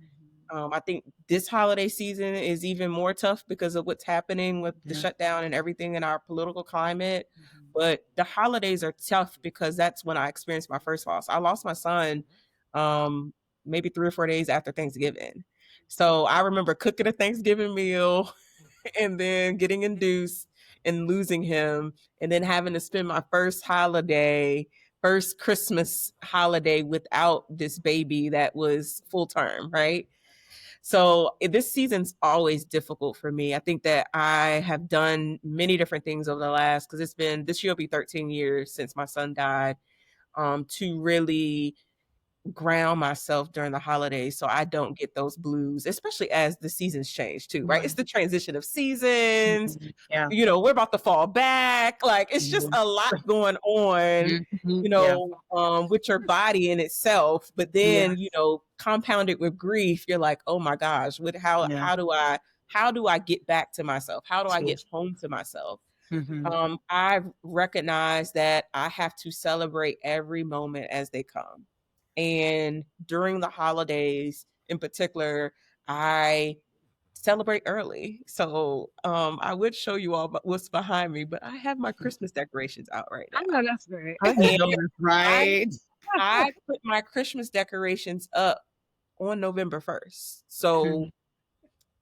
I think this holiday season is even more tough because of what's happening with the Yeah. shutdown and everything in our political climate. But the holidays are tough because that's when I experienced my first loss. I lost my son um, maybe 3 or 4 days after Thanksgiving. So I remember cooking a Thanksgiving meal and then getting induced and losing him, and then having to spend my first Christmas holiday without this baby that was full term, right? So this season's always difficult for me. I think that I have done many different things over the last, because this year will be 13 years since my son died, to really ground myself during the holidays so I don't get those blues, especially as the seasons change too, right? It's the transition of seasons. Yeah. We're about to fall back. Like it's just a lot going on, Yeah. with your body in itself. But Yeah. then, compounded with grief, you're like, oh my gosh, Yeah. how do I get back to myself? How do I get Cheers. home to myself? Mhm. I've recognized that I have to celebrate every moment as they come. And during the holidays in particular, I celebrate early. So I would show you all what's behind me, but I have my Christmas decorations out right I know now. that's great. I And know that's I right. I put my Christmas decorations up on November 1st. So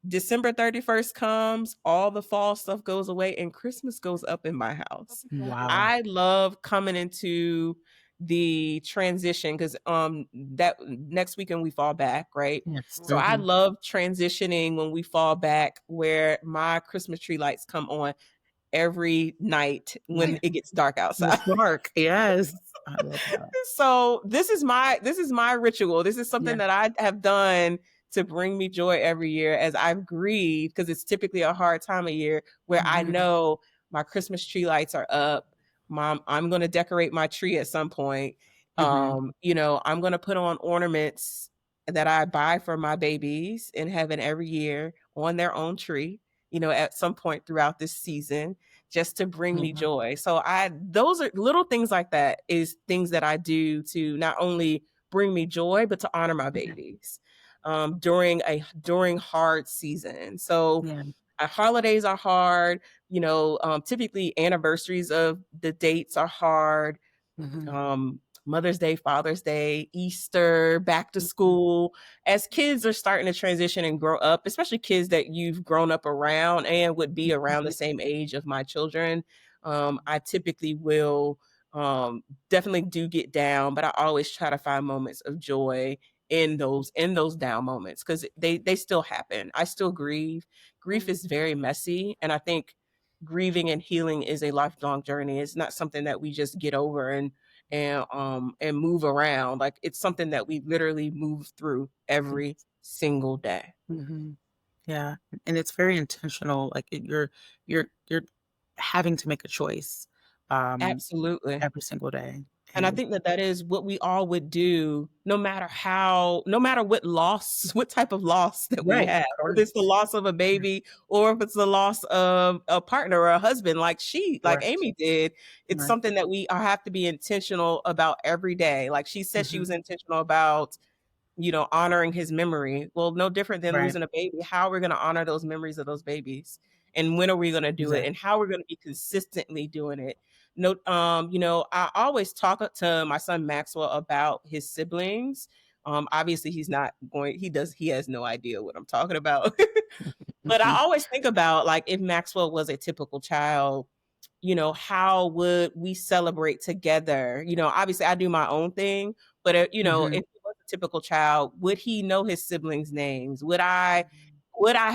December 31st comes, all the fall stuff goes away, and Christmas goes up in my house. Wow. I love coming into the transition because that next weekend we fall back, right? Yes. So I love transitioning when we fall back where my Christmas tree lights come on every night when it gets dark outside. It's dark. Yes. I love that. So this is my ritual. This is something Yeah. that I have done to bring me joy every year as I've grieved, because it's typically a hard time of year where I know my Christmas tree lights are up. Mom, I'm going to decorate my tree at some point. I'm going to put on ornaments that I buy for my babies in heaven every year on their own tree, at some point throughout this season, just to bring me joy. So those are little things like that, is things that I do to not only bring me joy, but to honor my babies during hard season. So Yeah. holidays are hard. Typically anniversaries of the dates are hard. Mother's Day, Father's Day, Easter, back to school. As kids are starting to transition and grow up, especially kids that you've grown up around and would be around the same age of my children, I typically will definitely do get down, but I always try to find moments of joy in those down moments, because they still happen. I still grieve. Grief is very messy, and I think grieving and healing is a lifelong journey. It's not something that we just get over and move around. Like it's something that we literally move through every single day. Yeah. And it's very intentional. Like you're having to make a choice Absolutely. every single day. And I And think that is what we all would do, no matter what type of loss that we right. have, Of whether it's the loss of a baby or if it's the loss of a partner or a husband, like course. Amy did. It's Right. something that we have to be intentional about every day. Like she said, she was intentional about honoring his memory. Well, no different than Right. losing a baby. How are we going to honor those memories of those babies? And when are we going to do it? Exactly. And how we're going to be consistently doing it? No, I always talk to my son Maxwell about his siblings. Obviously he has no idea what I'm talking about. But I always think about, like, if Maxwell was a typical child, how would we celebrate together? Obviously I do my own thing, but if he was a typical child, would he know his siblings' names? Would I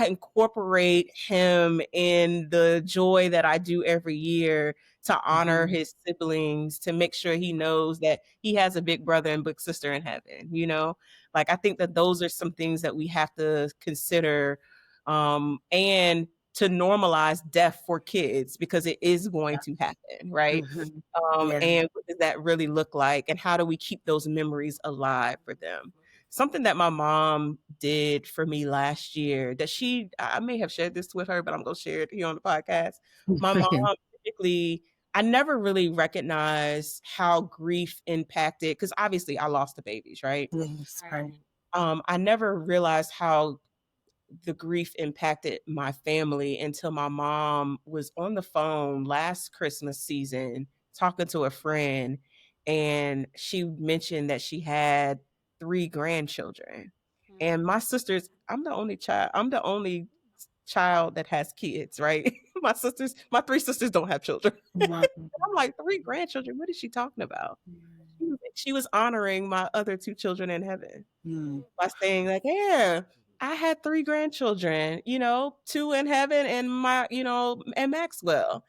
incorporate him in the joy that I do every year to honor his siblings, to make sure he knows that he has a big brother and big sister in heaven? Like, I think that those are some things that we have to consider, and to normalize death for kids, because it is going to happen, right? And what does that really look like? And how do we keep those memories alive for them? Something that my mom did for me last year, that I may have shared this with her, but I'm going to share it here on the podcast. My mom, typically, I never really recognized how grief impacted, because obviously I lost the babies, right? Yes, right. I never realized how the grief impacted my family until my mom was on the phone last Christmas season talking to a friend, and she mentioned that she had 3 grandchildren. And my sisters, I'm the only child that has kids, right? My 3 sisters don't have children. Wow. I'm like, 3 grandchildren? What is she talking about? She was honoring my other 2 children in heaven by saying, like, yeah, I had 3 grandchildren, 2 in heaven and and Maxwell.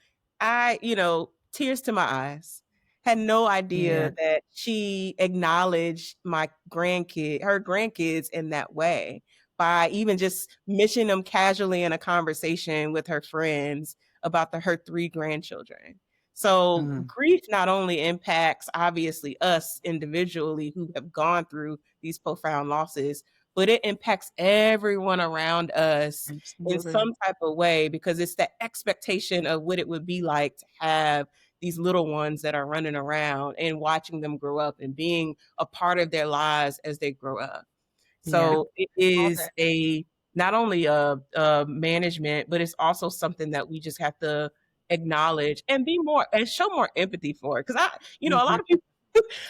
Tears to my eyes. Had no idea that she acknowledged her grandkids in that way, by even just mentioning them casually in a conversation with her friends about her 3 grandchildren. So grief not only impacts, obviously, us individually who have gone through these profound losses, but it impacts everyone around us in some type of way, because it's the expectation of what it would be like to have these little ones that are running around and watching them grow up and being a part of their lives as they grow up. So it is not only a management, but it's also something that we just have to acknowledge and show more empathy for. Because a lot of people,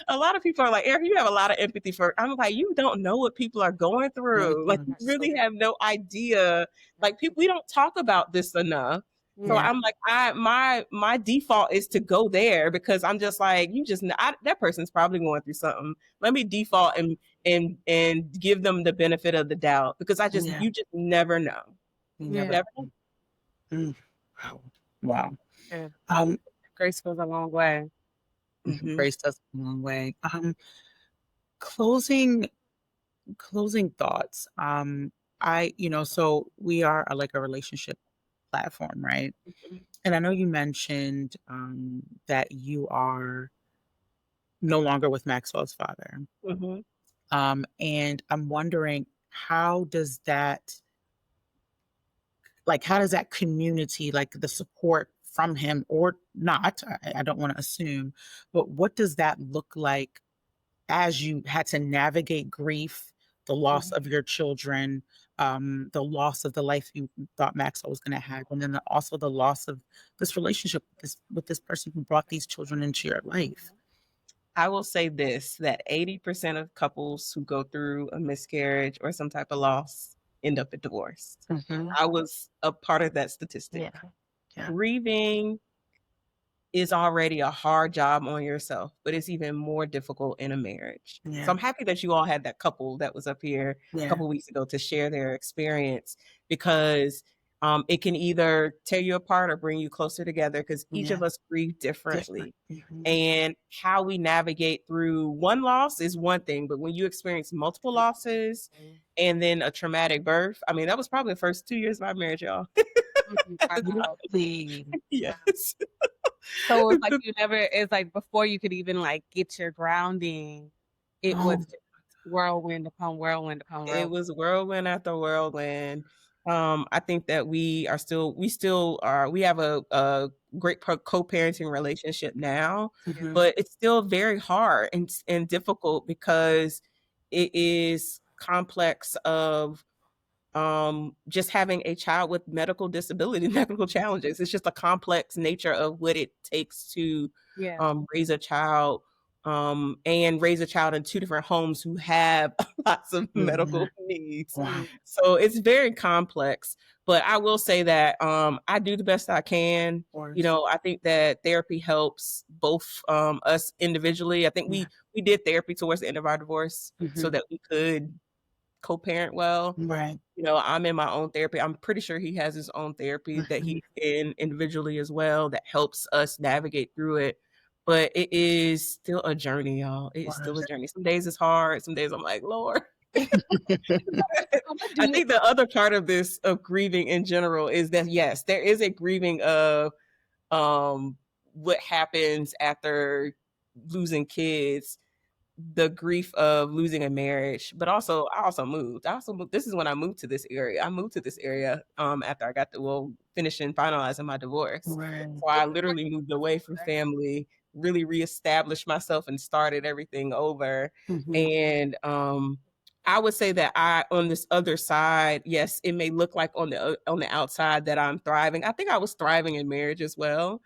a lot of people are like, Eric, you have a lot of empathy for. I'm like, you don't know what people are going through. Like, you really have no idea. Like, we don't talk about this enough. So I'm like, my default is to go there, because I'm just like, that person's probably going through something. Let me default and give them the benefit of the doubt, because you just never know. Never know. Wow. Yeah. Grace goes a long way. Grace does a long way. Closing thoughts. So we are like a relationship platform, right? And I know you mentioned that you are no longer with Maxwell's father. And I'm wondering, how does that community, like the support from him or not, I don't want to assume, but what does that look like as you had to navigate grief, the loss of your children, the loss of the life you thought Maxwell was going to have, and then also the loss of this relationship with this person who brought these children into your life? I will say this, that 80% of couples who go through a miscarriage or some type of loss end up at divorce. I was a part of that statistic. Grieving is already a hard job on yourself, but it's even more difficult in a marriage. So I'm happy that you all had that couple that was up here a couple weeks ago to share their experience, because it can either tear you apart or bring you closer together, because each of us grieve differently. And how we navigate through one loss is one thing, but when you experience multiple losses and then a traumatic birth, I mean, that was probably the first 2 years of my marriage, y'all. Yes. So it's like before you could even like get your grounding, it was whirlwind upon whirlwind upon whirlwind. It was whirlwind after whirlwind. I think that we still are, we have a great co-parenting relationship now, but it's still very hard and difficult, because it is complex of just having a child with medical disability, medical challenges. It's just a complex nature of what it takes to raise a child and raise a child in 2 different homes who have lots of medical needs. Wow. So it's very complex. But I will say that I do the best I can. You know, I think that therapy helps both us individually. I think we did therapy towards the end of our divorce so that we could co-parent well. Right. You know, I'm in my own therapy. I'm pretty sure he has his own therapy that he's in individually as well that helps us navigate through it. But it is still a journey, y'all. It is still a journey. Some days it's hard. Some days I'm like, Lord. I think the other part of this, of grieving in general, is that, yes, there is a grieving of what happens after losing kids, the grief of losing a marriage, but also I also moved. This is when I moved to this area. I moved to this area after I got finishing finalizing my divorce. Right. So I literally moved away from family, really reestablished myself and started everything over. And I would say that on this other side, yes, it may look like on the outside that I'm thriving. I think I was thriving in marriage as well.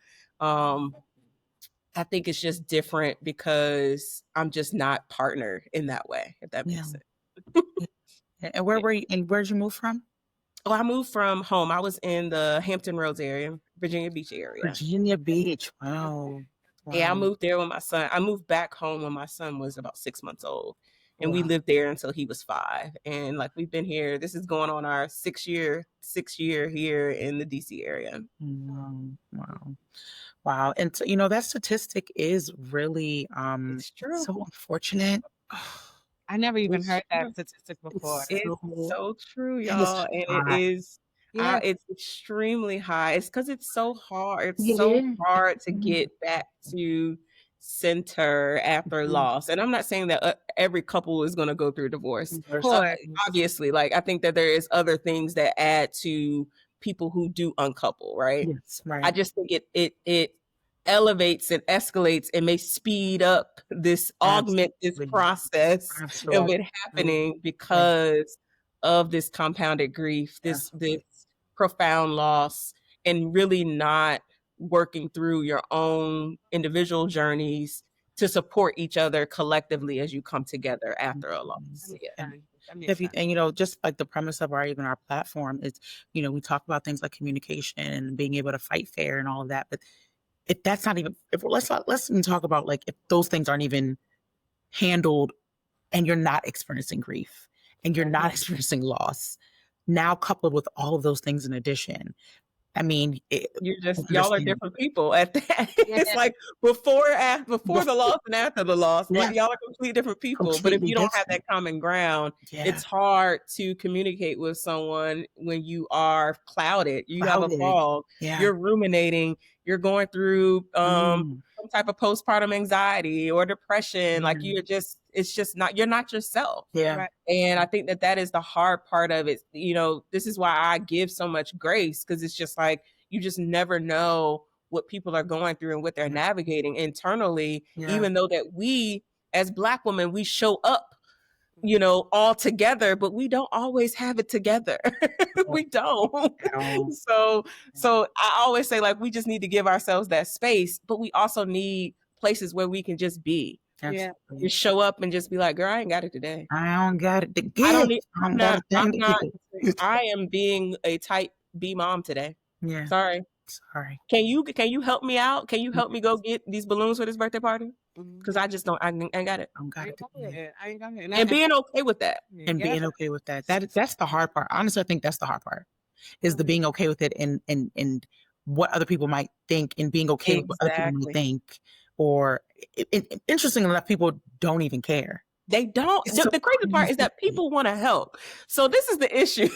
I think it's just different because I'm just not partnered in that way, if that makes sense. And where were you? And where'd you move from? Oh, I moved from home. I was in the Hampton Roads area, Virginia Beach area. Virginia Beach. Wow. Yeah, I moved there when my son. I moved back home when my son was about 6 months old, and we lived there until he was 5. And like we've been here. This is going on our 6th year here in the DC area. Wow. And so, you know, that statistic is really It's true. so unfortunate. I never even heard that statistic before. It's so true, y'all. And it is it's extremely high. It's because it's so hard. It's so hard to get back to center after loss. And I'm not saying that every couple is going to go through divorce. Obviously, like I think that there is other things that add to people who do uncouple, right? Yes, right. I just think it elevates and escalates and may speed up this, augment this process of it happening because of this compounded grief, this profound loss, and really not working through your own individual journeys to support each other collectively as you come together after a loss. And you know, just like the premise of our platform is, you know, we talk about things like communication and being able to fight fair and all of that, but if that's not even, let's even talk about like if those things aren't even handled and you're not experiencing grief and you're not experiencing loss, now coupled with all of those things in addition, I mean, y'all are different people at that. It's like before the loss and after the loss, like y'all are completely different people. But if you don't have that common ground, it's hard to communicate with someone when you are clouded. You have a fog. You're ruminating. You're going through some type of postpartum anxiety or depression. Like it's just not, you're not yourself. Right? And I think that is the hard part of it. You know, this is why I give so much grace, because it's just like, you just never know what people are going through and what they're navigating internally, even though that we as Black women, we show up, you know, all together, but we don't always have it together. We don't. So I always say, like, we just need to give ourselves that space, but we also need places where we can just be. You show up and just be like, girl, I ain't got it today. I don't got it. I am being a type B mom today. Sorry. Can you help me out? Can you help me go get these balloons for this birthday party? Because I just I ain't got it. I ain't got it. And being okay with that. Being okay with that. That's the hard part. Honestly, I think that's the hard part. Is the being okay with it and what other people might think, and being okay with what other people might think. Or interesting enough, people don't even care. They don't. The crazy part is that people want to help. So this is the issue.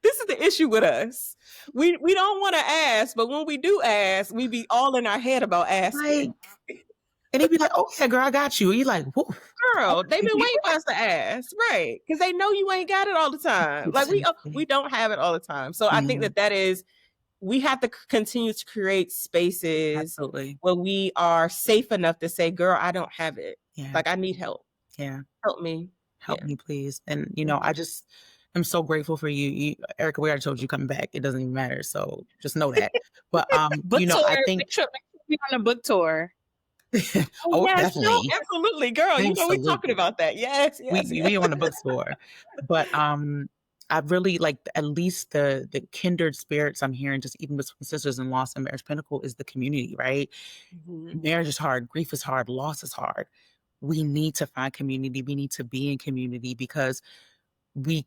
This is the issue with us. We don't want to ask, but when we do ask, we be all in our head about asking. And they be like, "Oh yeah, girl, I got you." And you're like, "Whoa, girl." They've been waiting for us to ask, right? Because they know you ain't got it all the time. Like we don't have it all the time. So I think that is. We have to continue to create spaces where we are safe enough to say, girl, I don't have it. Like, I need help. Help me. Help me, please. And, you know, I'm so grateful for you. Erica, we already told you coming back. It doesn't even matter. So just know that. But, you know, I think. Make sure be on a book tour. Oh, yes, no, definitely. absolutely, girl. You know, we're talking Absolutely. about that. Yes, yes, yes. We on the bookstore. But I really like at least the kindred spirits I'm hearing, just even with sisters in loss and marriage pinnacle, is the community, right? Mhm. Marriage is hard, grief is hard, loss is hard. We need to find community. We need to be in community because we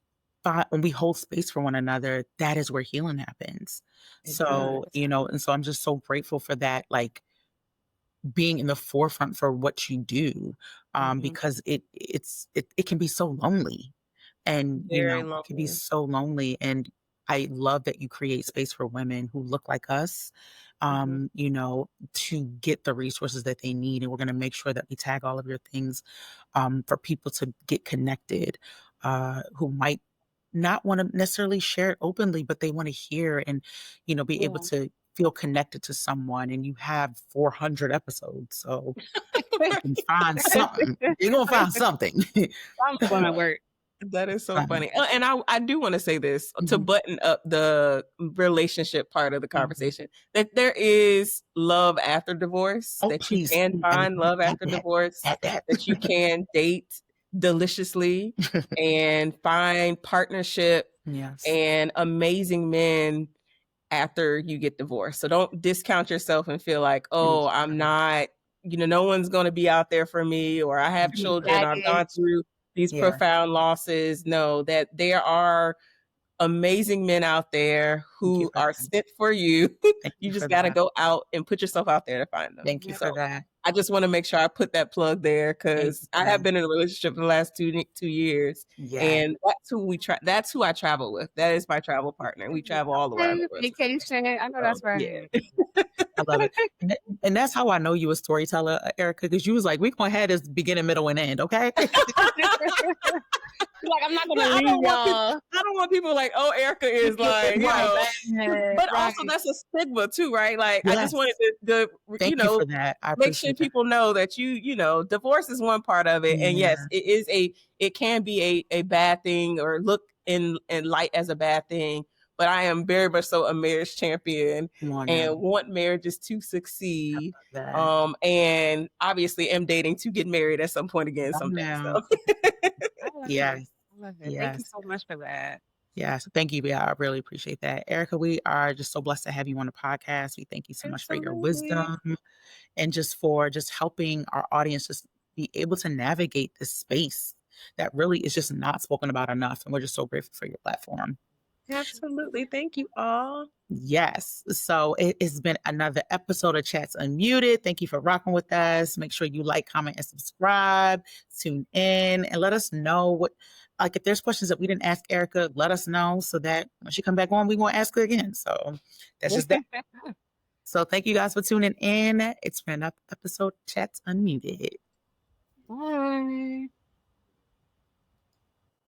when we hold space for one another, that is where healing happens. It So, does. and so I'm just so grateful for that, like being in the forefront for what you do, Mhm. because it can be so lonely, and Very it can be lonely. so lonely. And I love that you create space for women who look like us, Mhm. to get the resources that they need. And we're going to make sure that we tag all of your things, for people to get connected, who might not want to necessarily share it openly, but they want to hear and, be able Yeah. to feel connected to someone. And you have 400 episodes, so you can find something. You're going to find something. I'm gonna work. That is so Fun. funny. And I do want to say this to Mhm, button up the relationship part of the mhm. conversation, that there is love after divorce, Oh, that you please. can Add find love that, after divorce, add that. that you can date deliciously and find partnership Yes. and amazing men after you get divorced. So don't discount yourself and feel like, oh, Please. I'm not, no one's going to be out there for me, or I have Too many children, I've gone baggage. through these Yeah. profound losses. No, that there are amazing men out there Thank you who for are that. sent for you. Thank you You for just got to that. go out and put yourself out there to find them. Thank you Yep. for So that. I just want to make sure I put that plug there, Thank you because for I have that. been in a relationship for the last 2 years, Yeah. and that's who I travel with. That is my travel partner. We travel all around the Okay, world together. vacation. I know So that's yeah. right. I love it. And that's how I know you a storyteller, Erica, because you was like, we gonna have this beginning, middle, and end, okay? Like, I'm not But gonna leave y'all. I don't want people like, oh, Erica is like, Right. but Right. also that's a stigma too, right? Like I just Yes. wanted to Thank you for that. I make sure appreciate that. people know that divorce is one part of it. And yes, Yeah. it can be a bad thing, or look in light as a bad thing. But I am very much so a marriage champion Come on now. and want marriages to succeed. That. And obviously am dating to get married at some point again Come someday. now. So I love Yes. it. I love it. Thank you Yes. so much for that. Yeah. So thank you. Yeah, I really appreciate that. Erica, we are just so blessed to have you on the podcast. We thank you so much for your Absolutely. wisdom, and just for just helping our audience just be able to navigate this space that really is just not spoken about enough. And we're just so grateful for your platform. absolutely. Thank you all. Yes. So it has been another episode of Chats Unmuted. Thank you for rocking with us. Make sure you like, comment, and subscribe. Tune in and let us know if there's questions that we didn't ask Erica, let us know so that when she come back on, we won't ask her again. So that's just that. So thank you guys for tuning in. It's been another episode of Chats Unmuted.